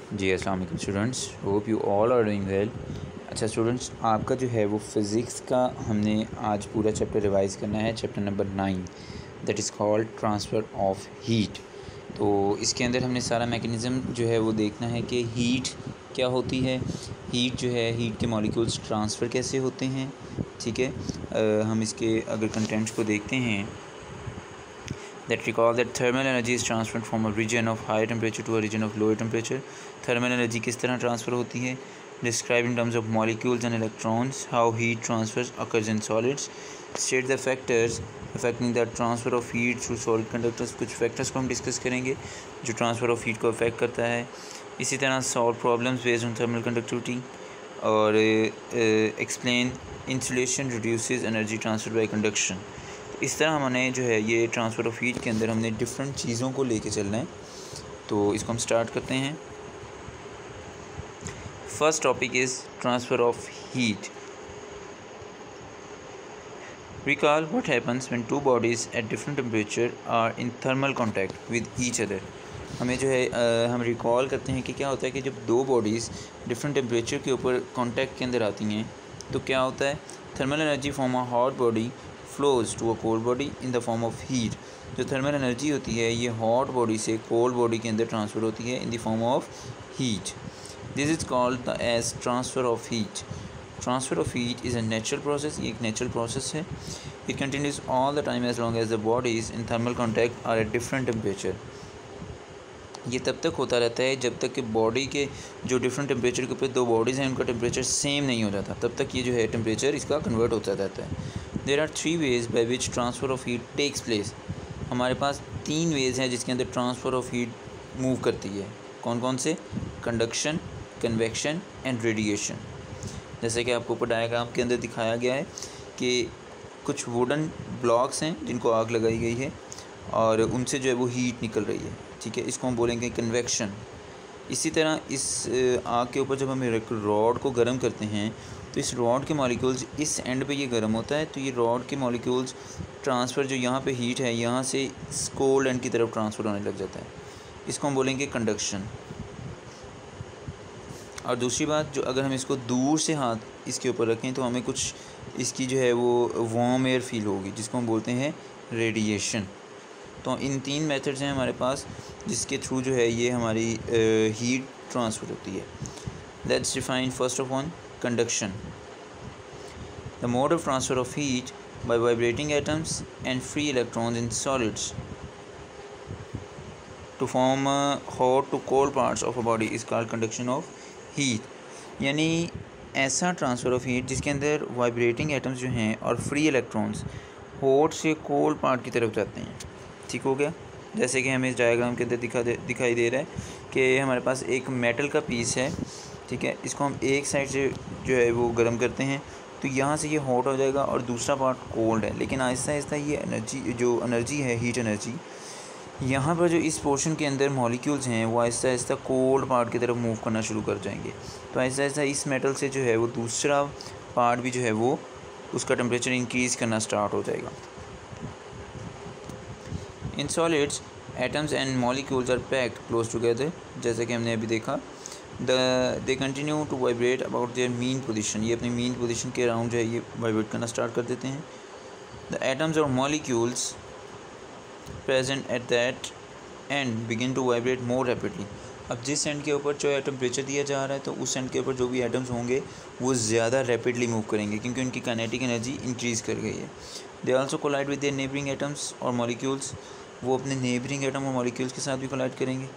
जी अस्सलाम वालेकुम students, hope you all are doing well. अच्छा स्टूडेंट्स, आपका जो है वो फ़िज़िक्स का हमने आज पूरा चैप्टर रिवाइज़ करना है, chapter number 9 that is called transfer of heat. तो इसके अंदर हमने सारा मैकेनिज़्म जो है वो देखना है कि हीट क्या होती है, हीट जो है हीट के मॉलिक्यूल्स ट्रांसफ़र कैसे होते हैं। ठीक है, हम इसके अगर कंटेंट्स को देखते हैं that recall that thermal energy is transferred from a region of high temperature to a region of lower temperature. Thermal energy किस तरह ट्रांसफ़र होती है? Describe in terms of molecules and electrons how heat transfers occurs in solids. State the factors affecting the transfer of heat through solid conductors. कुछ factors को हम discuss करेंगे जो transfer of heat को अफेक्ट करता है। इसी तरह solve problems based on thermal conductivity और explain insulation reduces energy transfer by conduction. इस तरह हमने जो है ये ट्रांसफ़र ऑफ हीट के अंदर हमने डिफरेंट चीज़ों को लेके चलना है। तो इसको हम स्टार्ट करते हैं। First topic is transfer of heat. Recall what happens when two bodies at different temperature are in thermal contact with each other. हमें जो है हम रिकॉल करते हैं कि क्या होता है कि जब दो बॉडीज़ डिफरेंट टेम्परेचर के ऊपर कॉन्टैक्ट के अंदर आती हैं तो क्या होता है, thermal energy from a hot body flows to a cold body in the form of heat. जो थर्मल एनर्जी होती है ये हॉट बॉडी से कोल्ड बॉडी के अंदर ट्रांसफ़र होती है in the form of heat. This is called the as transfer of heat. Transfer of heat is a natural process, ये एक नेचुरल प्रोसेस है। It continues all the time as long as the bodies in thermal contact are at different temperature. ये तब तक होता रहता है जब तक कि बॉडी के जो डिफरेंट टेम्परेचर के ऊपर दो बॉडीज़ हैं उनका टेम्परेचर सेम नहीं हो जाता, तब तक ये जो है टेम्परेचर इसका कन्वर्ट होता रहता है। There are 3 ways by which transfer of heat takes place. हमारे पास 3 वेज़ हैं जिसके अंदर ट्रांसफ़र ऑफ हीट मूव करती है। कौन कौन से? Conduction, convection and radiation. जैसे कि आपको ऊपर डायग्राम के अंदर दिखाया गया है कि कुछ वुडन ब्लॉक्स हैं जिनको आग लगाई गई है और उनसे जो है वो हीट निकल रही है। ठीक है, इसको हम बोलेंगे कन्वेक्शन। इसी तरह इस आग के ऊपर जब हम एक रॉड को गर्म करते हैं तो इस रॉड के मॉलिक्यूल्स इस एंड पे ये गर्म होता है, तो ये रॉड के मॉलिक्यूल्स ट्रांसफ़र जो यहाँ पे हीट है यहाँ से कोल्ड एंड की तरफ ट्रांसफ़र होने लग जाता है। इसको हम बोलेंगे कंडक्शन। और दूसरी बात, जो अगर हम इसको दूर से हाथ इसके ऊपर रखें तो हमें कुछ इसकी जो है वो वार्म एयर फील होगी जिसको हम बोलते हैं रेडिएशन। तो इन 3 मेथड्स हैं हमारे पास जिसके थ्रू जो है ये हमारी हीट ट्रांसफ़र होती है। Let's define first of one conduction. The mode of transfer of heat by vibrating atoms and free electrons in solids to form hot to cold parts of a body is called conduction of heat. यानी ऐसा transfer of heat जिसके अंदर vibrating atoms जो हैं और free electrons hot से cold part की तरफ जाते हैं। ठीक हो गया। जैसे कि हमें इस डायग्राम के अंदर दिखाई दे रहा है कि हमारे पास एक मेटल का पीस है। ठीक है, इसको हम एक साइड से जो है वो गर्म करते हैं तो यहाँ से ये हॉट हो जाएगा और दूसरा पार्ट कोल्ड है, लेकिन आहिस्ता आहिस्ता ये एनर्जी है हीट एनर्जी, यहाँ पर जो इस पोर्शन के अंदर मॉलिक्यूल्स हैं वो आहिस्ता आहिस्ता कोल्ड पार्ट की तरफ मूव करना शुरू कर जाएंगे। तो आहिस्ता आहिस्ता इस मेटल से जो है वो दूसरा पार्ट भी जो है वो उसका टेम्परेचर इंक्रीज़ करना स्टार्ट हो जाएगा। In solids atoms and molecules are packed close together. जैसे कि हमने अभी देखा, they continue to vibrate about their mean position. ये अपनी मीन पोजीशन के अराउंड जो है ये वाइब्रेट करना स्टार्ट कर देते हैं। द एटम्स और molecules present at that end begin to vibrate more rapidly. अब जिस एंड के ऊपर जो है टेम्परेचर दिया जा रहा है तो उस एंड के ऊपर जो भी एटम्स होंगे वो ज़्यादा रैपिडली मूव करेंगे क्योंकि उनकी काइनेटिक एनर्जी इंक्रीज़ कर गई है। They also collide with their neighbouring atoms और मॉलिक्यूल्स। वो अपने नेबरिंग एटम और मॉलिक्यूल्स के साथ भी कोलाइड करेंगे।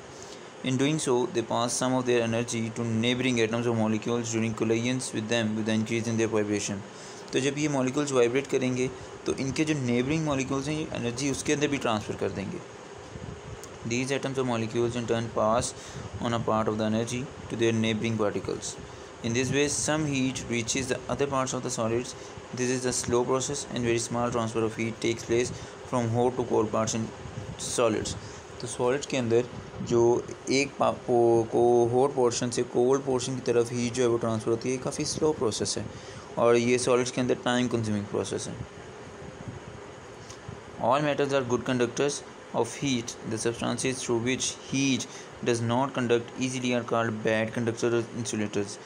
In doing so they pass some of their energy to neighbouring atoms और molecules during collisions with them with the increase in their vibration. तो जब ये मॉलिक्यूल्स वाइब्रेट करेंगे तो इनके जो नेबरिंग मॉलिक्यूल्स हैं ये एनर्जी उसके अंदर भी ट्रांसफ़र कर देंगे। These atoms or molecules in turn pass on a part of the energy to their neighboring particles. In this way, some heat reaches the other parts of the solids. This is a slow process and very small transfer of heat takes place from hot to cold parts in solids. तो solids के अंदर जो एक को hot portion से cold portion की तरफ heat जो है वो ट्रांसफ़र होती है, काफ़ी स्लो प्रोसेस है और ये सॉलिड्स के अंदर टाइम कंज्यूमिंग प्रोसेस है। All metals are good conductors of heat, the substances through which heat does not conduct easily are called bad conductors or insulators.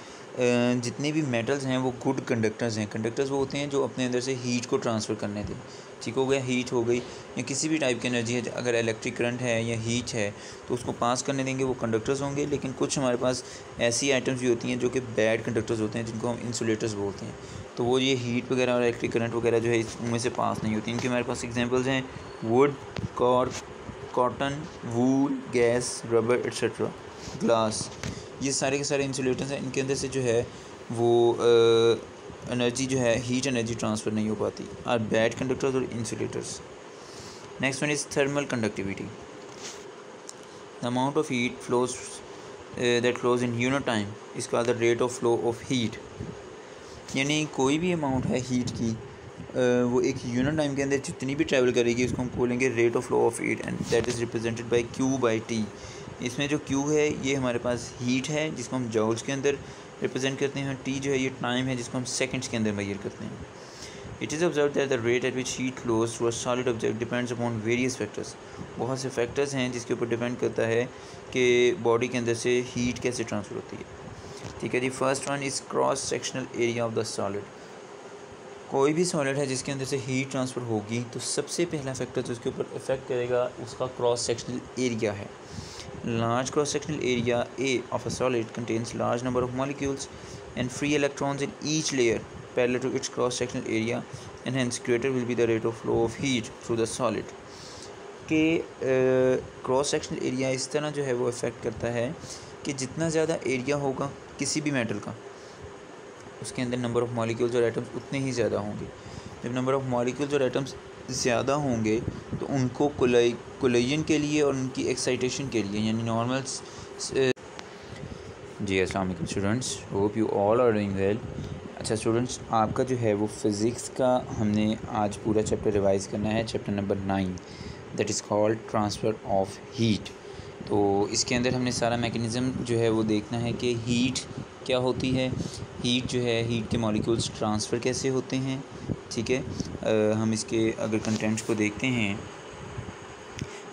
जितने भी मेटल्स हैं वो गुड कंडक्टर्स हैं. कंडक्टर्स वो होते हैं जो अपने अंदर से हीट को ट्रांसफ़र करने दें. ठीक हो गया, हीट हो गई या किसी भी टाइप की एनर्जी है, अगर इलेक्ट्रिक करंट है या हीट है तो उसको पास करने देंगे, वो कंडक्टर्स होंगे. लेकिन कुछ हमारे पास ऐसी आइटम्स भी होती हैं जो कि बैड कंडक्टर्स होते हैं, जिनको हम इंसुलेटर्स बोलते हैं. तो वो ये हीट वगैरह और इलेक्ट्रिक करंट वगैरह जो है इनमें से पास नहीं होती. इनके हमारे पास एग्जांपल्स हैं would, cork, cotton, wool, gas, rubber etcetera, glass. ये सारे के सारे इंसुलेटर्स हैं. इनके अंदर से जो है वो एनर्जी जो है हीट एनर्जी ट्रांसफ़र नहीं हो पाती. आर बैड कंडक्टर्स और insulators. Next one is thermal conductivity. The amount of heat flows that flows in unit time is called the rate of flow of heat. यानी कोई भी amount है heat की वो एक यूनिट टाइम के अंदर जितनी भी ट्रैवल करेगी उसको हम बोलेंगे rate of flow of heat, and that is represented by Q by T. इसमें जो Q है ये हमारे पास हीट है जिसको हम जूल्स के अंदर रिप्रेजेंट करते हैं. T जो है ये टाइम है जिसको हम सेकंड्स के अंदर मेजर करते हैं. It is observe that the rate at which heat flows through a solid object depends upon various factors. बहुत से फैक्टर्स हैं जिसके ऊपर डिपेंड करता है कि बॉडी के अंदर से हीट कैसे ट्रांसफ़र होती है. ठीक है जी. First one is cross sectional area of the solid. कोई भी सॉलिड है जिसके अंदर से हीट ट्रांसफ़र होगी तो सबसे पहला फैक्टर जो उसके ऊपर इफेक्ट करेगा उसका क्रॉस सेक्शनल एरिया है. Large cross sectional area A of a solid contains large number of molecules and free electrons in each layer parallel to its cross sectional area, and hence greater will be the rate of flow of heat through the solid. के cross sectional area इस तरह जो है वो effect करता है कि जितना ज़्यादा एरिया होगा किसी भी मेटल का उसके अंदर नंबर ऑफ़ मॉलिक्यूल्स और एटम्स उतने ही ज़्यादा होंगे. जब नंबर ऑफ़ मॉलिक्यूल्स और एटम्स ज़्यादा होंगे तो उनको कोलिजन के लिए और उनकी एक्साइटेशन के लिए यानी नॉर्मल्स. जी अस्सलाम वालेकुम students, hope you all are doing well. अच्छा स्टूडेंट्स, आपका जो है वो फ़िज़िक्स का हमने आज पूरा चैप्टर रिवाइज़ करना है, chapter number 9, that is called transfer of heat. तो इसके अंदर हमने सारा मैकेनिज़्म जो है वो देखना है कि हीट क्या होती है, हीट जो है हीट के मॉलिक्यूल्स ट्रांसफ़र कैसे होते हैं. ठीक है, हम इसके अगर कंटेंट्स को देखते हैं.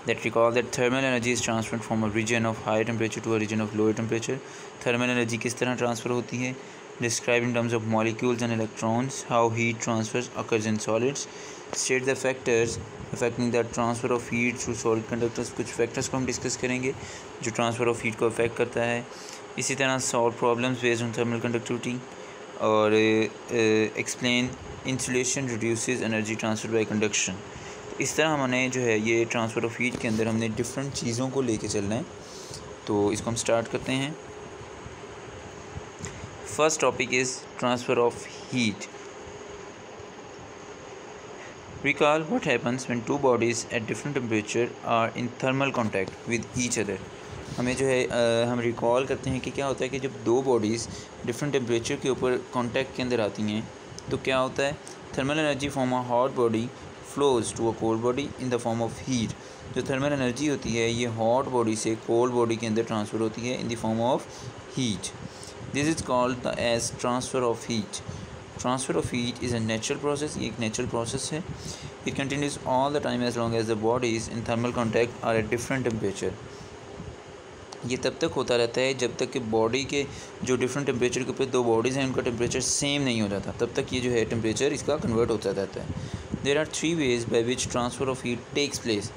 That recall that thermal energy is transferred from a region of high temperature to a region of lower temperature. Thermal energy किस तरह ट्रांसफ़र होती है. Describe in terms of molecules and electrons how heat transfer occurs in solids. State the factors affecting the transfer of heat through solid conductors. कुछ factors को हम discuss करेंगे जो transfer of heat को अफेक्ट करता है. इसी तरह solve problems based on thermal conductivity और explain insulation reduces energy transfer by conduction. इस तरह हमने जो है ये ट्रांसफ़र ऑफ हीट के अंदर हमने डिफरेंट चीज़ों को लेके चलना है. तो इसको हम स्टार्ट करते हैं. First topic is transfer of heat. Recall what happens when two bodies at different temperature are in thermal contact with each other. हमें जो है हम रिकॉल करते हैं कि क्या होता है कि जब दो बॉडीज़ डिफरेंट टेम्परेचर के ऊपर कांटेक्ट के अंदर आती हैं तो क्या होता है. Thermal energy from a hot body flows to a cold body in the form of heat. जो थर्मल एनर्जी होती है ये हॉट बॉडी से कोल्ड बॉडी के अंदर ट्रांसफ़र होती है in the form of heat. This is called the as transfer of heat. Transfer of heat is a natural process. ये एक नेचुरल प्रोसेस है. It continues all the time as long as the bodies in thermal contact are at different temperature. ये तब तक होता रहता है जब तक कि बॉडी के जो डिफरेंट टेम्परेचर के ऊपर दो बॉडीज़ हैं उनका टेम्परेचर सेम नहीं हो जाता, तब तक ये जो है टेम्परेचर इसका कन्वर्ट होता रहता है. There are 3 ways by which transfer of heat takes place.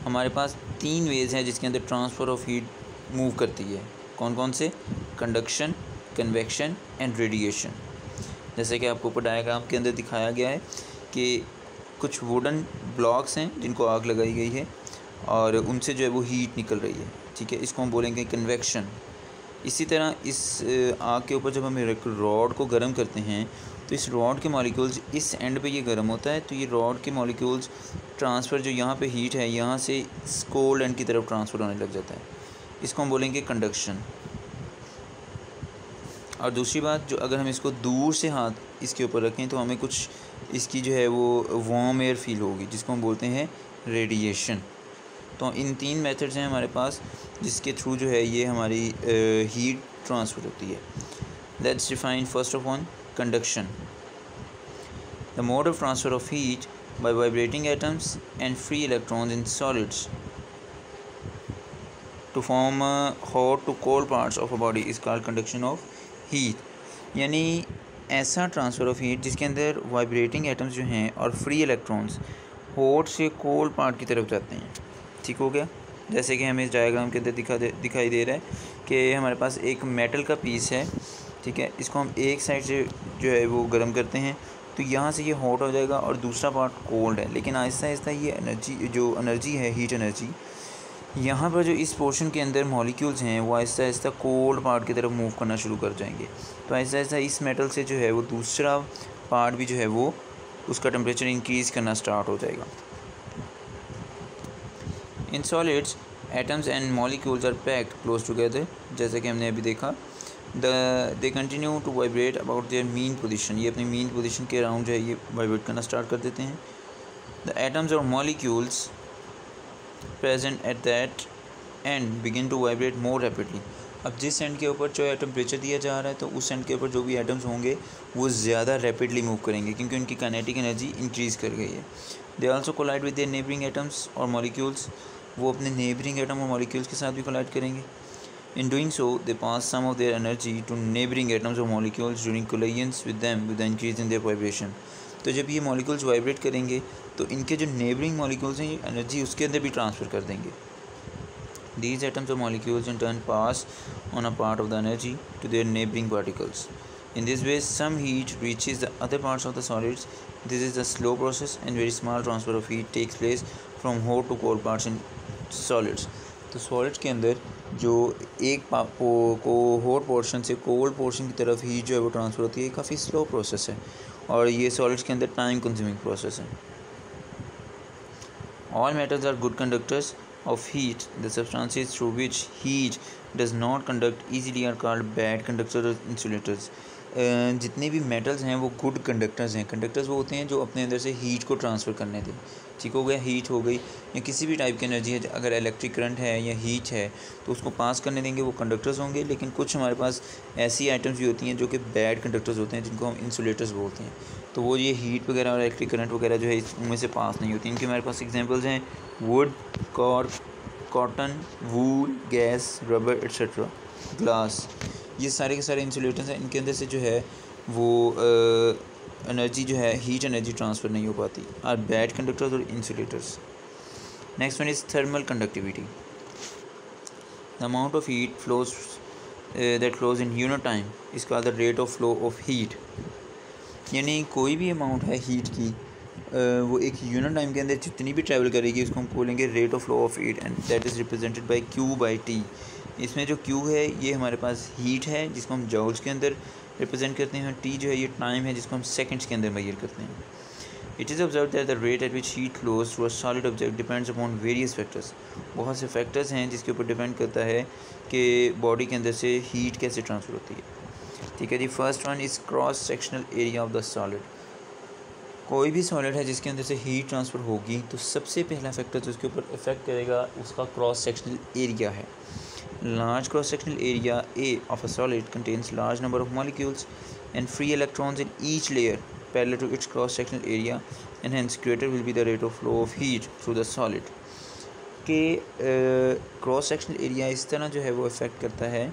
हमारे पास 3 वेज़ हैं जिसके अंदर ट्रांसफ़र ऑफ हीट मूव करती है. कौन कौन से. Conduction, convection and radiation. जैसे कि आपको ऊपर डायग्राम के अंदर दिखाया गया है कि कुछ वुडन ब्लॉक्स हैं जिनको आग लगाई गई है और उनसे जो है वो हीट निकल रही है. ठीक है, इसको हम बोलेंगे कन्वेक्शन. इसी तरह इस आग के ऊपर जब हम एक रॉड को गर्म करते हैं तो इस रॉड के मॉलिक्यूल्स इस एंड पे ये गर्म होता है तो ये रॉड के मॉलिक्यूल्स ट्रांसफ़र जो यहाँ पे हीट है यहाँ से कोल्ड एंड की तरफ ट्रांसफ़र होने लग जाता है. इसको हम बोलेंगे कंडक्शन. और दूसरी बात, जो अगर हम इसको दूर से हाथ इसके ऊपर रखें तो हमें कुछ इसकी जो है वो वार्म एयर फील होगी जिसको हम बोलते हैं रेडिएशन. तो इन 3 मेथड्स हैं हमारे पास जिसके थ्रू जो है ये हमारी हीट ट्रांसफ़र होती है. Let's define first of one conduction. The mode of transfer of heat by vibrating atoms and free electrons in solids to form hot to cold parts of a body is called conduction of heat. यानी ऐसा transfer of heat जिसके अंदर vibrating atoms जो हैं और free electrons hot से cold part की तरफ जाते हैं। ठीक हो गया। जैसे कि हमें इस डायग्राम के अंदर दिखाई दे रहा है कि हमारे पास एक मेटल का पीस है, ठीक है, इसको हम एक साइड से जो है वो गर्म करते हैं तो यहाँ से ये हॉट हो जाएगा और दूसरा पार्ट कोल्ड है। लेकिन आहिस्ता आहिस्ता ये एनर्जी है, हीट एनर्जी, यहाँ पर जो इस पोर्शन के अंदर मॉलिक्यूल्स हैं वो आहिस्ता आहिस्ता कोल्ड पार्ट की तरफ मूव करना शुरू कर जाएंगे। तो आहिस्ता आहिस्ता इस मेटल से जो है वो दूसरा पार्ट भी जो है वो उसका टेम्परेचर इंक्रीज़ करना स्टार्ट हो जाएगा। In solids atoms and molecules are packed close together, जैसे कि हमने अभी देखा। They continue to vibrate about their mean position, ये अपनी मीन पोजीशन के अराउंड जो है ये वाइब्रेट करना स्टार्ट कर देते हैं। द एटम्स और molecules present at that end begin to vibrate more rapidly. अब जिस एंड के ऊपर जो है टेम्परेचर दिया जा रहा है तो उस एंड के ऊपर जो भी एटम्स होंगे वो ज़्यादा रैपिडली मूव करेंगे क्योंकि उनकी काइनेटिक एनर्जी इंक्रीज़ कर गई है। They also collide with their neighbouring atoms और मॉलिक्यूल्स, वो अपने नेबरिंग एटम और मॉलिक्यूल्स के साथ भी कोलाइड करेंगे। In doing so they pass some of their energy to neighbouring atoms और molecules during collisions with them with increase in their vibration. तो जब ये मॉलिक्यूल्स वाइब्रेट करेंगे तो इनके जो नेबरिंग मॉलिक्यूल्स हैं ये एनर्जी उसके अंदर भी ट्रांसफ़र कर देंगे। These atoms or molecules in turn pass on a part of the energy to their neighboring particles. In this way, some heat reaches the other parts of the solids. This is a slow process and very small transfer of heat takes place from hot to cold parts in solids. तो solids के अंदर जो एक को hot portion से cold portion की तरफ heat जो है वो ट्रांसफ़र होती है, काफ़ी स्लो प्रोसेस है और ये सॉलिड्स के अंदर टाइम कंज्यूमिंग प्रोसेस है। All metals are good conductors of heat. The substances through which heat does not conduct easily are called bad conductors or insulators. जितने भी मेटल्स हैं वो गुड कंडक्टर्स हैं। कंडक्टर्स वो होते हैं जो अपने अंदर से हीट को ट्रांसफ़र करने दें। ठीक हो गया, हीट हो गई या किसी भी टाइप की एनर्जी है, अगर इलेक्ट्रिक करंट है या हीट है तो उसको पास करने देंगे, वो कंडक्टर्स होंगे। लेकिन कुछ हमारे पास ऐसी आइटम्स भी होती हैं जो कि बैड कंडक्टर्स होते हैं जिनको हम इंसुलेटर्स बोलते हैं। तो वो ये हीट वगैरह और इलेक्ट्रिक करंट वगैरह जो है इनमें से पास नहीं होती। इनके हमारे पास एग्जांपल्स हैं would, cork, cotton, wool, gas, rubber etcetera, glass. ये सारे के सारे इंसुलेटर्स हैं, इनके अंदर से जो है वो एनर्जी जो है हीट एनर्जी ट्रांसफ़र नहीं हो पाती। आर बैड कंडक्टर्स और insulators. Next one is thermal conductivity. The amount of heat flows that flows in unit time is called the rate of flow of heat. यानी कोई भी amount है heat की वो एक यूनिट टाइम के अंदर जितनी भी ट्रैवल करेगी उसको हम बोलेंगे rate of flow of heat, and that is represented by Q by T। इसमें जो Q है ये हमारे पास हीट है जिसको हम जॉल्स के अंदर रिप्रेजेंट करते हैं, T जो है ये टाइम है जिसको हम सेकंड्स के अंदर मेजर करते हैं। It is observe that the rate at which heat flows through a solid object depends upon various factors. बहुत से फैक्टर्स हैं जिसके ऊपर डिपेंड करता है कि बॉडी के अंदर से हीट कैसे ट्रांसफ़र होती है। ठीक है जी। First one is cross sectional area of the solid. कोई भी सॉलिड है जिसके अंदर से हीट ट्रांसफ़र होगी तो सबसे पहला फैक्टर जो उसके ऊपर इफेक्ट करेगा उसका क्रॉस सेक्शनल एरिया है। Large cross sectional area A of a solid contains large number of molecules and free electrons in each layer parallel to its cross sectional area, and hence greater will be the rate of flow of heat through the solid। के cross sectional area इस तरह जो है वो effect करता है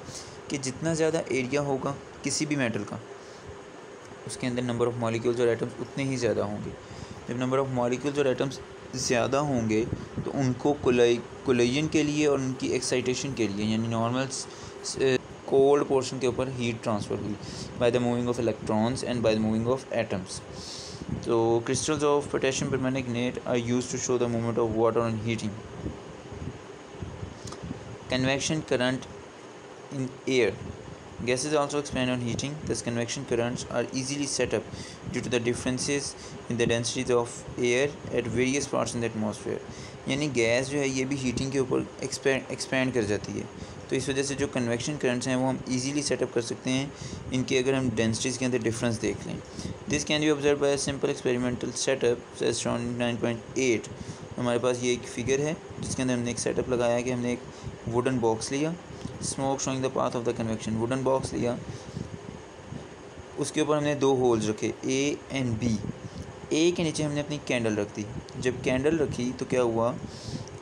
कि जितना ज़्यादा एरिया होगा किसी भी मेटल का उसके अंदर नंबर ऑफ़ मॉलिक्यूल्स और एटम्स उतने ही ज़्यादा होंगे। जब नंबर ऑफ़ मॉलिक्यूल्स और एटम्स ज़्यादा होंगे तो उनको कोलिजन के लिए और उनकी एक्साइटेशन के लिए यानी नॉर्मल कोल्ड पोर्शन के ऊपर हीट ट्रांसफ़र हुई by the moving of electrons and by the moving of atoms. तो crystals of potassium permanganate are used to show the movement of water on heating. Convection current in air. Gases also expand on heating, thus convection currents are easily set up due to the differences in the densities of air at various parts in the atmosphere। यानी gas जो है ये भी heating के ऊपर expand कर जाती है, तो इस वजह से जो कन्वेक्शन करंट्स हैं वो हम इजीली सेटअप कर सकते हैं इनके अगर हम डेंसिटीज़ के अंदर डिफरेंस देख लें। This can be observe by simple experimental setup as shown in 9.8। हमारे पास ये एक फिगर है जिसके अंदर हमने एक सेटअप लगाया कि हमने एक वुडन बॉक्स लिया, smoke showing the path of the convection, wooden box लिया, उसके ऊपर हमने दो होल्स रखे A एंड B। ए के नीचे हमने अपनी कैंडल रख दी। जब कैंडल रखी तो क्या हुआ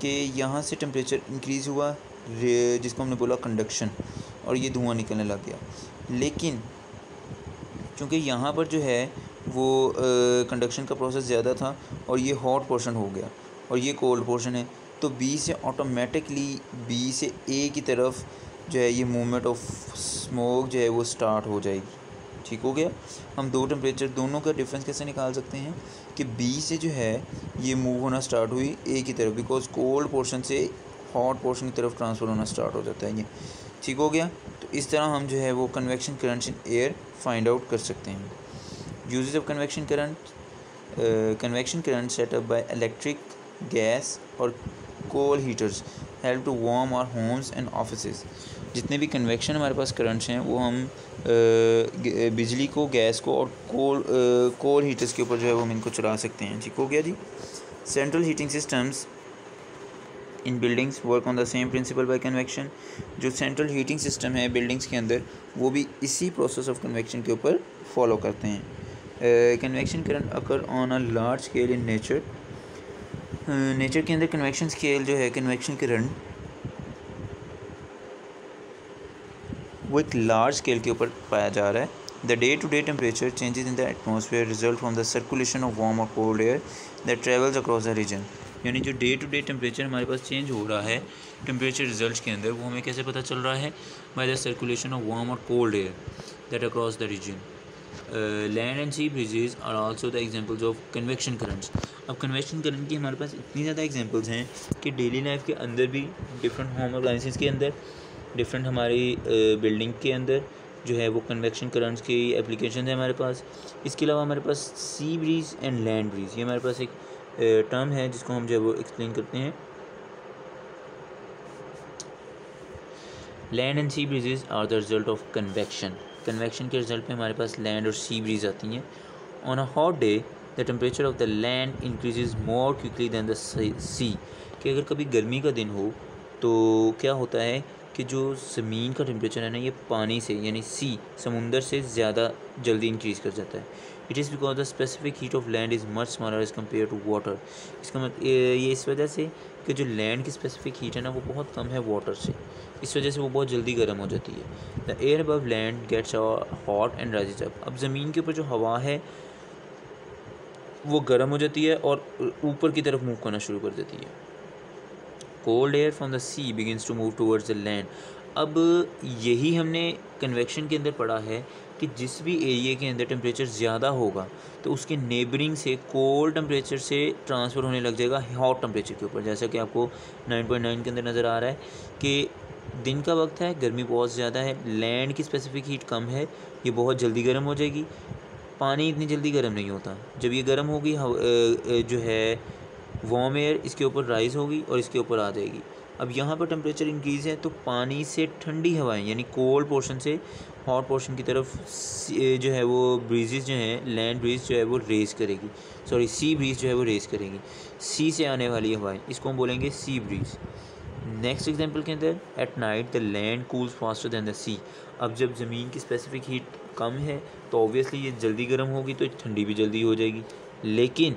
कि यहाँ से टेम्परेचर इंक्रीज़ हुआ, जिसको हमने बोला कंडक्शन, और ये धुआं निकलने लग गया। लेकिन चूँकि यहाँ पर जो है वो कंडक्शन का प्रोसेस ज़्यादा था और ये हॉट पोर्शन हो गया और ये कोल्ड पोर्शन है, तो बी से ऑटोमेटिकली बी से ए की तरफ जो है ये मूवमेंट ऑफ स्मोक जो है वो स्टार्ट हो जाएगी। ठीक हो गया। हम दो टेम्परेचर दोनों का डिफरेंस कैसे निकाल सकते हैं कि बी से जो है ये मूव होना स्टार्ट हुई ए की तरफ, बिकॉज कोल्ड पोर्शन से हॉट पोर्शन की तरफ ट्रांसफ़र होना स्टार्ट हो जाता है ये। ठीक हो गया। तो इस तरह हम जो है वो convection currents in air find out कर सकते हैं। Uses of convection current set up by electric, gas और coal heaters help to warm our homes and offices. जितने भी कन्वेक्शन हमारे पास करंट्स हैं वो हम बिजली को, गैस को और कोल हीटर्स के ऊपर जो है वो हम इनको चला सकते हैं। ठीक हो गया जी। Central heating systems in buildings work on the same principle by convection. जो सेंट्रल हीटिंग सिस्टम है बिल्डिंग्स के अंदर वो भी इसी प्रोसेस ऑफ कन्वेक्शन के ऊपर फॉलो करते हैं। Convection current occur on a large scale in nature. Nature के अंदर कन्वेक्शन स्केल जो है, कन्वेक्शन करंट वो एक लार्ज स्केल के ऊपर पाया जा रहा है। The day to day temperature changes in the atmosphere result from the circulation of warm और cold air that travels across the region. यानी जो डे टू डे टेम्परेचर हमारे पास चेंज हो रहा है टेम्परेचर रिजल्ट्स के अंदर, वो हमें कैसे पता चल रहा है? By the circulation of warm और cold air that across the region. Land and sea breezes are also the examples of convection currents. अब कन्वेक्शन करंट की हमारे पास इतनी ज़्यादा एग्जांपल्स हैं कि डेली लाइफ के अंदर भी, डिफरेंट होम अप्लायंसेस के अंदर, डिफरेंट हमारी बिल्डिंग के अंदर जो है वो कन्वेक्शन करंट्स की एप्लीकेशन है हमारे पास। इसके अलावा हमारे पास sea breeze and land breeze, ये हमारे पास एक टर्म है जिसको हम जो है वो एक्सप्लेन करते हैं। Land and sea breezes are the result of convection. Convection के रिजल्ट में हमारे पास लैंड और सी ब्रीज आती हैं। On a hot day the temperature of the land increases more quickly than the sea. कि अगर कभी गर्मी का दिन हो तो क्या होता है कि जो ज़मीन का टेम्परेचर है ना, ये पानी से यानी सी, समुंदर से ज़्यादा जल्दी इंक्रीज़ कर जाता है। It is because the specific heat of land is much smaller as compare to water. इसका मतलब ये इस वजह से कि जो लैंड की स्पेसिफिक हीट है ना वो बहुत कम है वाटर से, इस वजह से वो बहुत जल्दी गर्म हो जाती है। The air above land gets hot and rises up. अब ज़मीन के ऊपर जो हवा है वो गर्म हो जाती है और ऊपर की तरफ मूव करना शुरू कर देती है। Cold air from the sea begins to move towards the land. अब यही हमने कन्वेक्शन के अंदर पढ़ा है कि जिस भी एरिया के अंदर टेम्परेचर ज़्यादा होगा तो उसके नेबरिंग से कोल्ड टेम्परेचर से ट्रांसफ़र होने लग जाएगा हॉट टेम्परेचर के ऊपर। जैसा कि आपको 9.9 के अंदर नज़र आ रहा है कि दिन का वक्त है, गर्मी बहुत ज़्यादा है, लैंड की स्पेसिफिक हीट कम है, ये बहुत जल्दी गर्म हो जाएगी। पानी इतनी जल्दी गर्म नहीं होता, जब ये गर्म होगी जो है वार्म एयर इसके ऊपर राइज़ होगी और इसके ऊपर आ जाएगी। अब यहाँ पर टेम्परेचर इंक्रीज़ है तो पानी से ठंडी हवाएं यानी कोल्ड पोर्शन से हॉट पोर्शन की तरफ जो है वो ब्रीजेज़ जो हैं, लैंड ब्रीज जो है वो रेज़ करेगी, सॉरी सी ब्रीज जो है वो रेज़ करेगी। सी से आने वाली हवाएं, इसको हम बोलेंगे सी ब्रीज। नेक्स्ट एग्जांपल के अंदर, at night the land cools faster than the sea. अब जब ज़मीन की स्पेसिफिक हीट कम है तो ऑब्वियसली ये जल्दी गर्म होगी तो ठंडी भी जल्दी हो जाएगी। लेकिन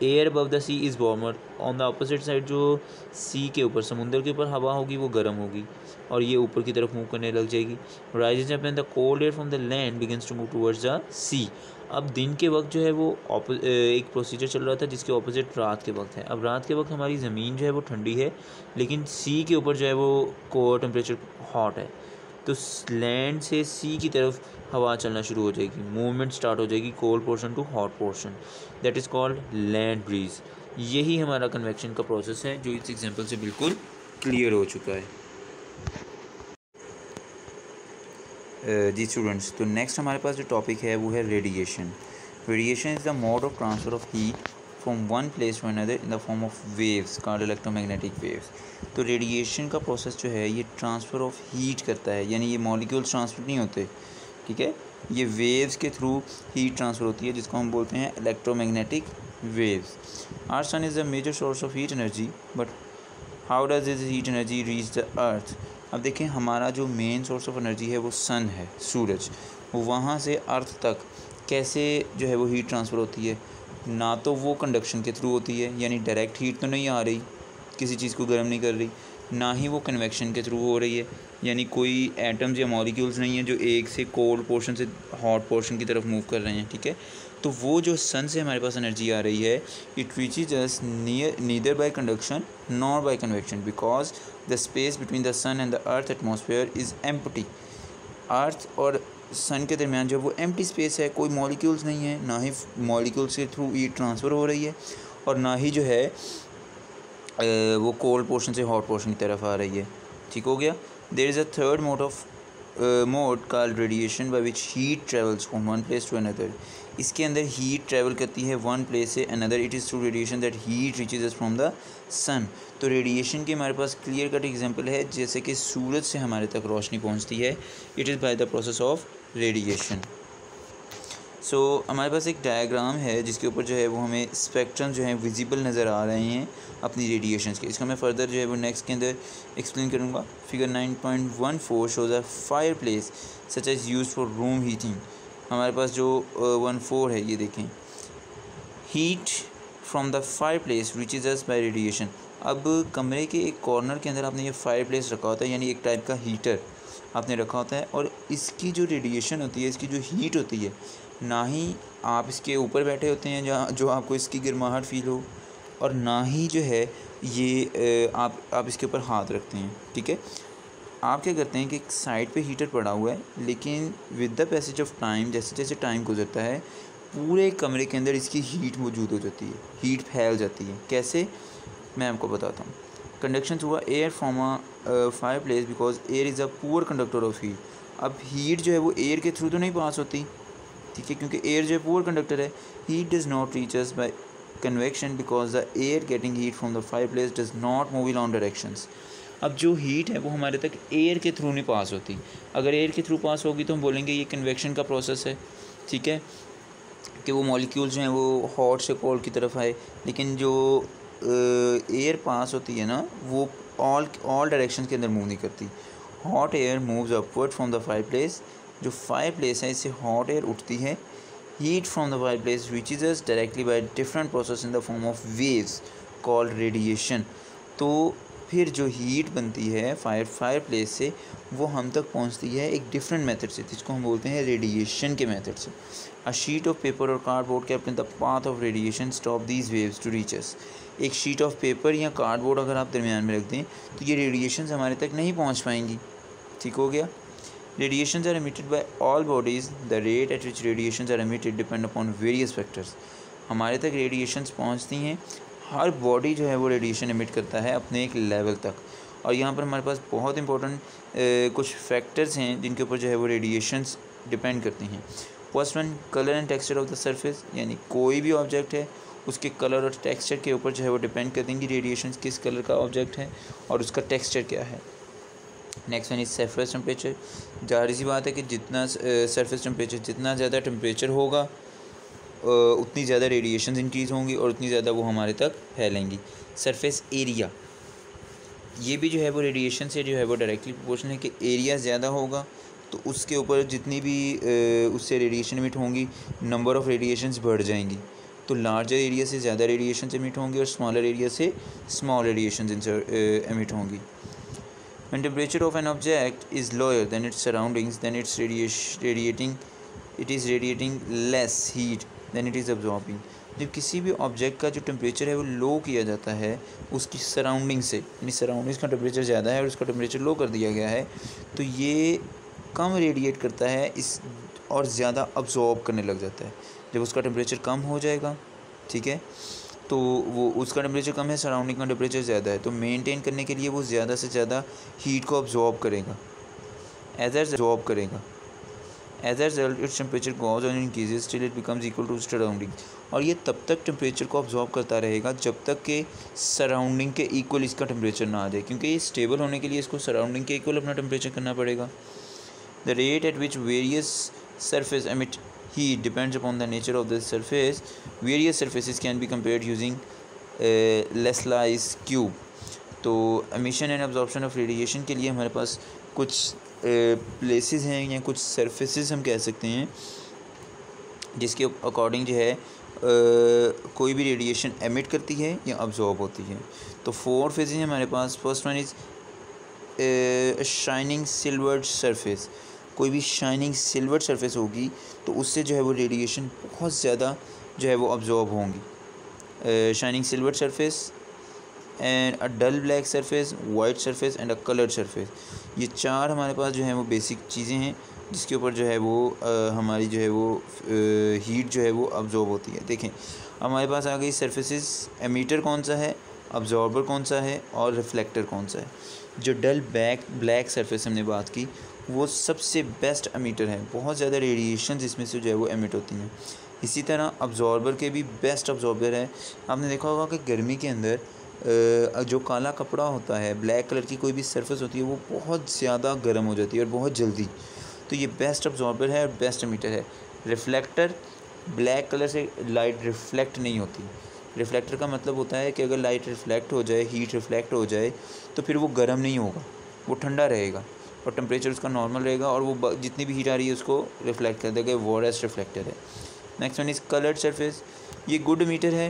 air above the sea is warmer. On the opposite side जो सी के ऊपर, समुंदर के ऊपर हवा होगी वो गर्म होगी और ये ऊपर की तरफ मूव करने लग जाएगी। Rises up and the cold air from the land begins to move towards the sea. अब दिन के वक्त जो है वो एक प्रोसीजर चल रहा था जिसके ऑपोजिट रात के वक्त है। अब रात के वक्त हमारी ज़मीन जो है वो ठंडी है लेकिन सी के ऊपर जो है वो टेम्परेचर हॉट है, तो लैंड से सी की तरफ हवा चलना शुरू हो जाएगी, मूवमेंट स्टार्ट हो जाएगी cold portion to hot portion, that is called land breeze. यही हमारा कन्वेक्शन का प्रोसेस है जो इस एग्जांपल से बिल्कुल क्लियर हो चुका है। जी स्टूडेंट्स, तो नेक्स्ट हमारे पास जो टॉपिक है वो है radiation. Radiation is the mode of transfer of heat from one place to another in the form of waves called electromagnetic waves. तो रेडिएशन का प्रोसेस जो है ये ट्रांसफ़र ऑफ हीट करता है, यानी ये मॉलिक्यूल्स ट्रांसफ़र नहीं होते, ठीक है, ये वेव्स के थ्रू हीट ट्रांसफ़र होती है जिसको हम बोलते हैं electromagnetic waves. Our sun is the major source of heat energy, but how does this heat energy reach the earth. अब देखें, हमारा जो मेन सोर्स ऑफ एनर्जी है वो सन है, सूरज, वहाँ से अर्थ तक कैसे जो है वो हीट ट्रांसफ़र होती है। ना तो वो कंडक्शन के थ्रू होती है, यानी डायरेक्ट हीट तो नहीं आ रही, किसी चीज़ को गर्म नहीं कर रही, ना ही वो कन्वेक्शन के थ्रू हो रही है, यानी कोई एटम्स या मॉलिक्यूल्स नहीं है जो एक से कोल्ड पोर्शन से हॉट पोर्शन की तरफ मूव कर रहे हैं, ठीक है। तो वो जो सन से हमारे पास एनर्जी आ रही है, it reaches us neither by conduction nor by convection, because the space between the sun and the earth atmosphere is empty. Earth और सन के दरमियान जो वो एम्प्टी स्पेस है, कोई मॉलिक्यूल्स नहीं है, ना ही मॉलिक्यूल्स के थ्रू हीट ट्रांसफ़र हो रही है और ना ही जो है वो कोल्ड पोर्शन से हॉट पोर्शन की तरफ आ रही है, ठीक हो गया। There is a third mode called radiation by which heat travels from one place to another. इसके अंदर हीट ट्रेवल करती है वन प्लेस से another. It is through radiation that heat reaches us from the sun. तो radiation के हमारे पास clear cut example है, जैसे कि सूरज से हमारे तक रोशनी पहुंचती है, it is by the process of radiation. So हमारे पास एक डायग्राम है जिसके ऊपर जो है वो हमें स्पेक्ट्रम जो है विजिबल नज़र आ रहे हैं अपनी रेडिएशंस के। इसका मैं फर्दर जो है वो नेक्स्ट के अंदर एक्सप्लेन करूँगा। Figure 9.14 shows a fireplace such as use for room heating. हमारे पास जो 14 है, ये देखें, heat from the fireplace reaches us by radiation. अब कमरे के एक कॉर्नर के अंदर आपने ये फायर प्लेस रखा होता है, यानी एक टाइप का हीटर आपने रखा होता है, और इसकी जो रेडिएशन होती है, इसकी जो हीट होती है, ना ही आप इसके ऊपर बैठे होते हैं जहाँ जो आपको इसकी गर्माहट फील हो, और ना ही जो है ये आप इसके ऊपर हाथ रखते हैं, ठीक है। आप क्या करते हैं कि एक साइड पे हीटर पड़ा हुआ है, लेकिन with the passage of time, जैसे जैसे टाइम गुजरता है, पूरे कमरे के अंदर इसकी हीट मौजूद हो जाती है, हीट फैल जाती है। कैसे, मैं आपको बताता हूँ। कंडक्शन हुआ air from a fire place because air is a poor conductor of heat. अब हीट जो है वो एयर के थ्रू तो नहीं पास होती, ठीक है, क्योंकि एयर जो है पुअर कंडक्टर है। Heat does not reach us by convection because the air getting heat from the fireplace does not move in on directions. अब जो हीट है वो हमारे तक एयर के थ्रू नहीं पास होती। अगर एयर के थ्रू पास होगी तो हम बोलेंगे ये कन्वेक्शन का प्रोसेस है, ठीक है, कि वो मॉलिक्यूल्स जो हैं वो हॉट से कोल्ड की तरफ आए। लेकिन जो एयर पास होती है ना, वो ऑल डायरेक्शन के अंदर मूव नहीं करती। Hot air moves upward from the fire place. जो फायर प्लेस है, इससे हॉट एयर उठती है। Heat from the fireplace reaches us directly by different process in the form of waves called radiation. तो फिर जो हीट बनती है फायर प्लेस से, वो हम तक पहुंचती है एक डिफरेंट मेथड से, जिसको हम बोलते हैं रेडिएशन के मेथड से। अ शीट ऑफ पेपर और cardboard kept in the path of radiation stop these waves to reach us. एक शीट ऑफ पेपर या कार्डबोर्ड अगर आप दरमियान में रख दें तो ये रेडिएशन हमारे तक नहीं पहुंच पाएंगी, ठीक हो गया। Radiations are emitted by all bodies. The rate at which radiations are emitted depend upon various factors. हमारे तक रेडिएशंस पहुंचती हैं, हर बॉडी जो है वो रेडिएशन एमिट करता है अपने एक लेवल तक। और यहाँ पर हमारे पास बहुत इंपॉर्टेंट कुछ फैक्टर्स हैं जिनके ऊपर जो है वो रेडिएशंस डिपेंड करती हैं। First one, colour and texture of the surface, यानी कोई भी ऑब्जेक्ट है उसके कलर और टेक्सचर के ऊपर जो है वो डिपेंड करती हैं कि रेडिएशंस किस कलर का ऑब्जेक्ट है और उसका टेक्सचर क्या है। Next one is surface temperature. जाहिर सी बात है कि जितना सरफेस टेम्परेचर, जितना ज़्यादा टेम्परेचर होगा उतनी ज़्यादा रेडिएशन इंक्रीज़ होंगी और उतनी ज़्यादा वो हमारे तक फैलेंगी। सरफेस एरिया, ये भी जो है वो रेडिएशन से जो है वो डायरेक्टली प्रोपोर्शनल है कि एरिया ज़्यादा होगा तो उसके ऊपर जितनी भी उससे रेडिएशन एमिट होंगी, नंबर ऑफ़ रेडिएशंस बढ़ जाएंगी। तो लार्जर एरिया से ज़्यादा रेडिएशन एमिट होंगी और स्मॉलर एरिया से स्मॉल रेडिएशन एमिट होंगी। When temperature of an object is lower than its surroundings, then it is radiating less heat than it is absorbing. जब किसी भी ऑब्जेक्ट का जो टेम्परेचर है वो लो किया जाता है उसकी सराउंडिंग से, यानी सराउंडिंग्स का टेम्परेचर ज़्यादा है और उसका टेम्परेचर लो कर दिया गया है, तो ये कम रेडिएट करता है इस और ज़्यादा अब्जॉर्ब करने लग जाता है। जब उसका टेम्परेचर कम हो जाएगा, ठीक है, तो वो उसका टेम्परेचर कम है, सराउंडिंग का टेम्परेचर ज़्यादा है, तो मेंटेन करने के लिए वो ज़्यादा से ज़्यादा हीट को अब्जॉर्ब करेगा, as a result its temperature goes on increases till it becomes equal to surrounding. और ये तब तक टेम्परेचर को अब्जॉर्ब करता रहेगा जब तक कि सराउंडिंग के इक्वल इसका टेम्परेचर ना आ जाए, क्योंकि ये स्टेबल होने के लिए इसको सराउंडिंग के इक्वल अपना टेम्परेचर करना पड़ेगा। The rate at which various surface emit heat depends upon the nature of the surface. Various surfaces can be compared using Lasley's cube. तो emission and absorption of radiation के लिए हमारे पास कुछ places हैं या कुछ surfaces हम कह सकते हैं जिसके अकॉर्डिंग जो है कोई भी रेडिएशन एमिट करती है या अब्जॉर्ब होती है। तो 4 फेजेस हैं हमारे पास। First one is shining silvered surface, कोई भी शाइनिंग सिल्वर्ड सरफेस होगी तो उससे जो है वो रेडिएशन बहुत ज़्यादा जो है वो अब्जॉर्ब होंगी। Shining silvered surface and a dull black surface, white surface and a coloured surface, ये चार हमारे पास जो है वो बेसिक चीज़ें हैं जिसके ऊपर जो है वो हमारी जो है वो हीट जो है वो अब्जॉर्ब होती है। देखें हमारे पास आ गई सरफेसेस, एमीटर कौन सा है, अब्जॉर्बर कौन सा है और रिफ्लेक्टर कौन सा है। जो डल ब्लैक सरफेस हमने बात की वो सबसे बेस्ट एमीटर है, बहुत ज़्यादा रेडिएशन इसमें से जो है वो एमिट होती हैं। इसी तरह अब्जॉर्बर के भी बेस्ट अब्जॉर्बर है। आपने देखा होगा कि गर्मी के अंदर जो काला कपड़ा होता है, ब्लैक कलर की कोई भी सरफेस होती है वो बहुत ज़्यादा गर्म हो जाती है और बहुत जल्दी, तो ये बेस्ट अब्जॉर्बर है और बेस्ट एमिटर है। रिफ्लेक्टर, ब्लैक कलर से लाइट रिफ्लेक्ट नहीं होती। रिफ्लेक्टर का मतलब होता है कि अगर लाइट रिफ्लेक्ट हो जाए, हीट रिफ्लेक्ट हो जाए तो फिर वो गर्म नहीं होगा, वो ठंडा रहेगा और टेम्परेचर उसका नॉर्मल रहेगा और वो जितनी भी हीट आ रही है उसको रिफ्लेक्ट कर देगा। वोरेस्ट रिफ्लेक्टर है। Next one is coloured surface, ये गुड मीटर है,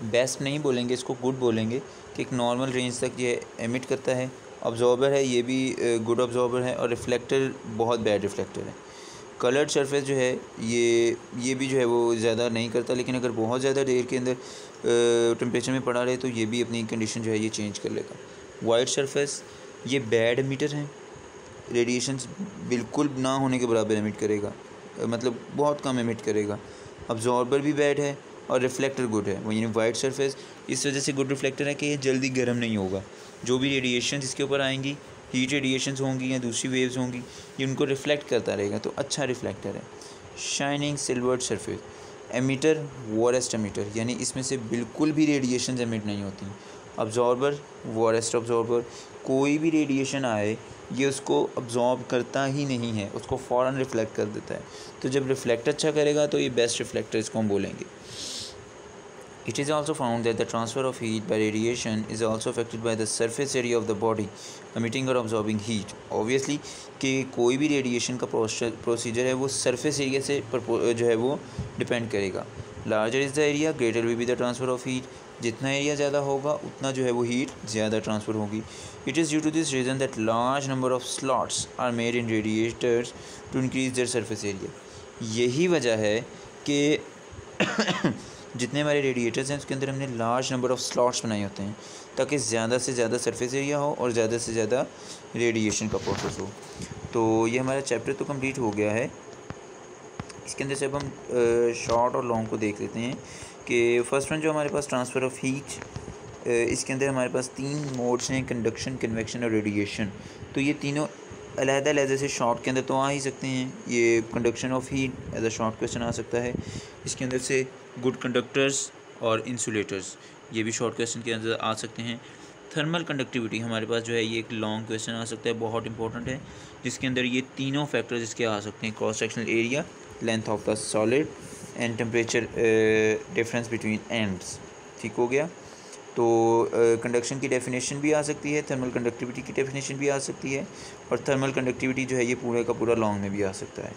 बेस्ट नहीं बोलेंगे इसको, गुड बोलेंगे कि एक नॉर्मल रेंज तक ये एमिट करता है। ऑब्जॉर्बर है, ये भी गुड ऑब्जॉर्बर है और रिफ्लेक्टर बहुत बैड रिफ्लेक्टर है। कलर्ड सरफेस जो है ये भी जो है वो ज़्यादा नहीं करता, लेकिन अगर बहुत ज़्यादा देर के अंदर टेम्परेचर में पड़ा रहे तो ये भी अपनी कंडीशन जो है ये चेंज कर लेगा। वाइट सरफेस ये बैड एमिटर है, रेडिएशंस बिल्कुल ना होने के बराबर एमिट करेगा, मतलब बहुत कम एमिट करेगा। अब्जॉर्बर भी बैड है और रिफ्लेक्टर गुड है, वो यानी वाइट सरफेस इस वजह से गुड रिफ्लेक्टर है कि ये जल्दी गर्म नहीं होगा। जो भी रेडिएशन इसके ऊपर आएंगी, हीट रेडिएशंस होंगी या दूसरी वेव्स होंगी, ये उनको रिफ्लेक्ट करता रहेगा, तो अच्छा रिफ्लेक्टर है। Shining silvered surface, emitter worst emitter, यानी इसमें से बिल्कुल भी रेडिएशन एमिट नहीं होती। अब्जॉर्बर वोरेस्ट अब्जॉर्बर, कोई भी रेडिएशन आए ये उसको अब्जॉर्ब करता ही नहीं है, उसको फ़ौरन रिफ्लेक्ट कर देता है। तो जब रिफ्लेक्ट अच्छा करेगा तो ये बेस्ट रिफ्लेक्टर इसको हम बोलेंगे। It is also found that the transfer of heat by radiation is also affected by the surface area of the body emitting or absorbing heat. Obviously कि कोई भी रेडिएशन का प्रोसीजर है वो सरफेस एरिया से जो है वो डिपेंड करेगा। Larger is the area greater will be the transfer of heat, जितना एरिया ज़्यादा होगा उतना जो है वो हीट ज़्यादा ट्रांसफ़र होगी। It is due to this reason that large number of slots are made in radiators to increase their surface area. यही वजह है कि जितने हमारे रेडिएटर्स हैं उसके अंदर हमने लार्ज नंबर ऑफ़ स्लॉट्स बनाए होते हैं ताकि ज़्यादा से ज़्यादा सरफेस एरिया हो और ज़्यादा से ज़्यादा रेडिएशन का प्रोसेस हो। तो ये हमारा चैप्टर तो कंप्लीट हो गया है। इसके अंदर से अब हम शॉर्ट और लॉन्ग को देख लेते हैं कि फर्स्ट वन जो हमारे पास ट्रांसफ़र ऑफ हीट, इसके अंदर हमारे पास 3 मोड्स हैं, कंडक्शन, कन्वेक्शन और रेडिएशन। तो ये तीनों अलग-अलग से शॉर्ट के अंदर तो आ ही सकते हैं। ये conduction of heat as a short question आ सकता है। इसके अंदर से गुड कंडक्टर्स और इंसुलेटर्स, ये भी शॉर्ट क्वेश्चन के अंदर आ सकते हैं। थर्मल कंडक्टिविटी हमारे पास जो है ये एक लॉन्ग क्वेश्चन आ सकता है, बहुत इंपॉर्टेंट है, जिसके अंदर ये तीनों फैक्टर्स इसके आ सकते हैं, cross sectional area, length of the solid and temperature difference between ends. ठीक हो गया। तो कंडक्शन की डेफिनेशन भी आ सकती है, थर्मल कंडक्टिविटी की डेफिनेशन भी आ सकती है, और थर्मल कंडक्टिविटी जो है ये पूरे का पूरा लॉन्ग में भी आ सकता है।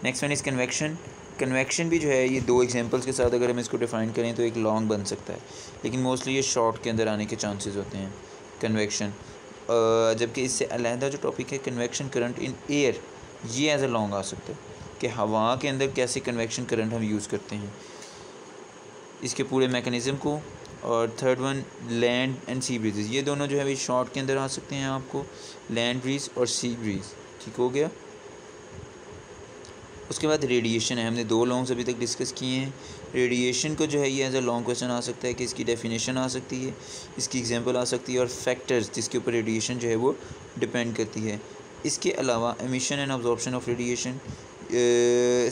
Next one is convection. Convection भी जो है ये 2 एग्जांपल्स के साथ अगर हम इसको डिफ़ाइन करें तो एक लॉन्ग बन सकता है, लेकिन मोस्टली ये शॉर्ट के अंदर आने के चांसेस होते हैं कन्वेक्शन। जबकि इससे अलहदा जो टॉपिक है कन्वेक्शन करंट इन एयर, ये एज ए लॉन्ग आ सकता है कि हवा के अंदर कैसे कन्वेक्शन करंट हम यूज़ करते हैं, इसके पूरे मैकेनिज़्म को। और थर्ड वन लैंड एंड सी ब्रीजेज़, ये दोनों जो है शॉर्ट के अंदर आ सकते हैं आपको, लैंड ब्रीज और सी ब्रीज। ठीक हो गया। उसके बाद रेडिएशन है, हमने 2 लॉन्ग्स अभी तक डिस्कस किए हैं। रेडिएशन को जो है ये एज अ लॉन्ग क्वेश्चन आ सकता है कि इसकी डेफिनेशन आ सकती है, इसकी एग्जांपल आ सकती है, और फैक्टर्स जिसके ऊपर रेडिएशन जो है वो डिपेंड करती है। इसके अलावा emission and absorption of radiation,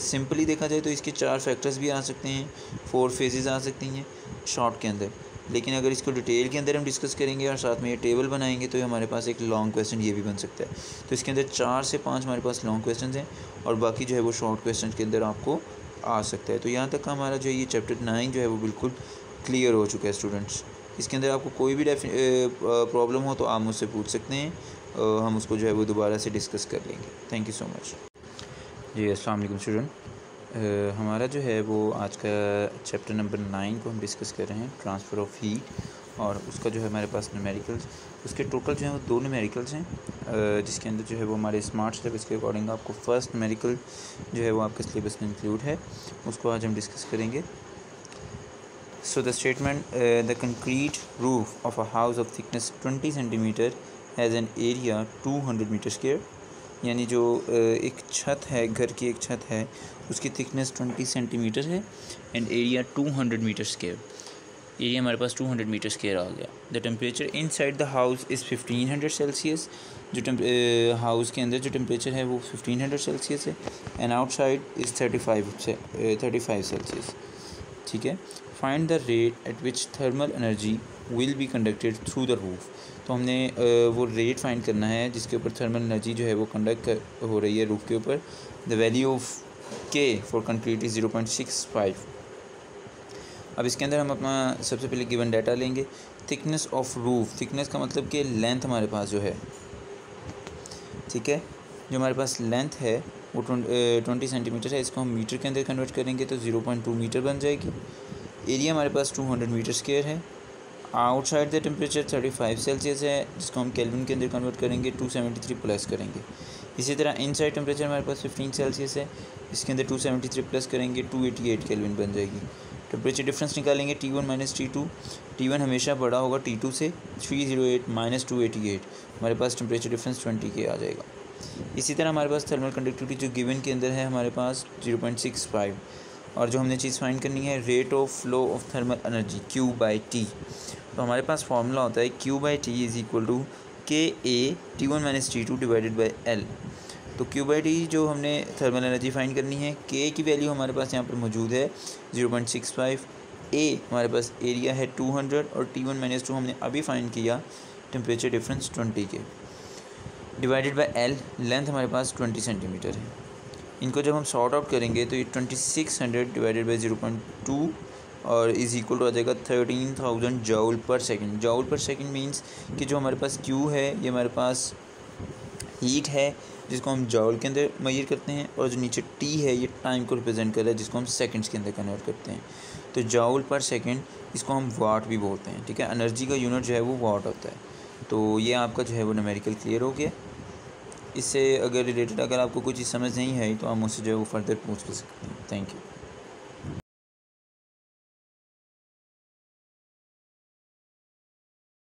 simply देखा जाए तो इसके 4 फैक्टर्स भी आ सकते हैं, 4 फेजेस आ सकती हैं शॉर्ट के अंदर, लेकिन अगर इसको डिटेल के अंदर हम डिस्कस करेंगे और साथ में ये टेबल बनाएंगे तो हमारे पास एक लॉन्ग क्वेश्चन ये भी बन सकता है। तो इसके अंदर 4 से 5 हमारे पास लॉन्ग क्वेश्चन हैं और बाकी जो है वो शॉर्ट क्वेश्चन के अंदर आपको आ सकता है। तो यहाँ तक का हमारा जो ये चैप्टर 9 जो है वो बिल्कुल क्लियर हो चुका है स्टूडेंट्स। इसके अंदर आपको कोई भी प्रॉब्लम हो तो आप मुझसे पूछ सकते हैं, हम उसको जो है वो दोबारा से डिस्कस कर लेंगे। Thank you so much. जी अस्सलाम वालेकुम स्टूडेंट, हमारा जो है वो आज का चैप्टर नंबर 9 को हम डिस्कस कर रहे हैं, ट्रांसफ़र ऑफ हीट। और उसका जो है हमारे पास न्यूमेरिकल्स, उसके टोटल जो है वो 2 न्यूमेरिकल्स हैं, जिसके अंदर जो है वो हमारे स्मार्ट सिलेबस के अकॉर्डिंग आपको फर्स्ट न्यूमेरिकल जो है वो आपके सिलेबस में इंक्लूड है, उसको आज हम डिस्कस करेंगे। So the statement, the concrete roof of a house of thickness 20 centimeter has an area 200 meter square, यानी जो एक छत है, घर की एक छत है, उसकी थिकनेस 20 सेंटीमीटर है and area 200 metre square. Area हमारे पास 200 मीटर स्क्वायर आ गया। The temperature inside the house is 1500 Celsius, जो हाउस के अंदर जो टेम्परेचर है वो 1500 सेल्सियस है एंड आउटसाइड इज़ 35 सेल्सियस। ठीक है। Find the rate at which thermal energy will be conducted through the roof. तो हमने वो रेट फाइंड करना है जिसके ऊपर थर्मल एनर्जी जो है वो कंडक्ट हो रही है रूफ के ऊपर। द वैल्यू ऑफ के फॉर कंक्रीट इज़ 0.65। अब इसके अंदर हम अपना सबसे पहले गिवन डाटा लेंगे। थिकनेस ऑफ रूफ, थिकनेस का मतलब कि लेंथ हमारे पास जो है, ठीक है, जो हमारे पास लेंथ है वो 20 सेंटीमीटर है। इसको हम मीटर के अंदर कन्वर्ट करेंगे तो 0.2 मीटर बन जाएगी। एरिया हमारे पास 200 मीटर स्क्वायर है। आउटसाइड द टेम्परेचर 35 सेल्सियस है, जिसको हम केल्विन के अंदर कन्वर्ट करेंगे 273 प्लस करेंगे। इसी तरह इनसाइड टेम्परेचर हमारे पास 15 सेल्सियस है, इसके अंदर 273 प्लस करेंगे 288 केल्विन बन जाएगी। टेम्परेचर डिफरेंस निकालेंगे T1 माइनस T2। T1 हमेशा बड़ा होगा T2 से। 308 माइनस 288, हमारे पास टेम्परेचर डिफरेंस 20 के आ जाएगा। इसी तरह हमारे पास थर्मल कंडक्टिविटी जो गिवन के अंदर है हमारे पास 0.65, और जो हमने चीज़ फाइंड करनी है rate of flow of thermal energy Q/T। तो हमारे पास फार्मूला होता है Q/T is equal to KA T1 minus T2 divided by L। तो Q/T जो हमने थर्मल एनर्जी फाइंड करनी है, K की वैल्यू हमारे पास यहाँ पर मौजूद है 0.65, A हमारे पास एरिया है 200 और T1 माइनस 2 हमने अभी फाइंड किया टेम्परेचर डिफरेंस 20 के, डिवाइडेड बाय L, लेंथ हमारे पास 20 सेंटीमीटर है। इनको जब हम सॉर्ट आउट करेंगे तो ये 2600 डिवाइडेड बाई 0.2 और इज़ इक्वल टू आ जाएगा 13,000 जूल पर सेकंड। जूल पर सेकंड मींस कि जो हमारे पास Q है ये हमारे पास हीट है जिसको हम जूल के अंदर मेजर करते हैं, और जो नीचे T है ये टाइम को रिप्रेजेंट कर रहा है जिसको हम सेकंड्स के अंदर कन्वर्ट करते हैं। तो जूल पर सेकंड, इसको हम वाट भी बोलते हैं। ठीक है, एनर्जी का यूनिट जो है वो वाट होता है। तो ये आपका जो है वो न्यूमेरिकल क्लियर हो गया। इससे अगर रिलेटेड अगर आपको कोई चीज़ समझ नहीं आई तो आप मुझसे जो है वो फर्दर पूछ सकते हैं। Thank you.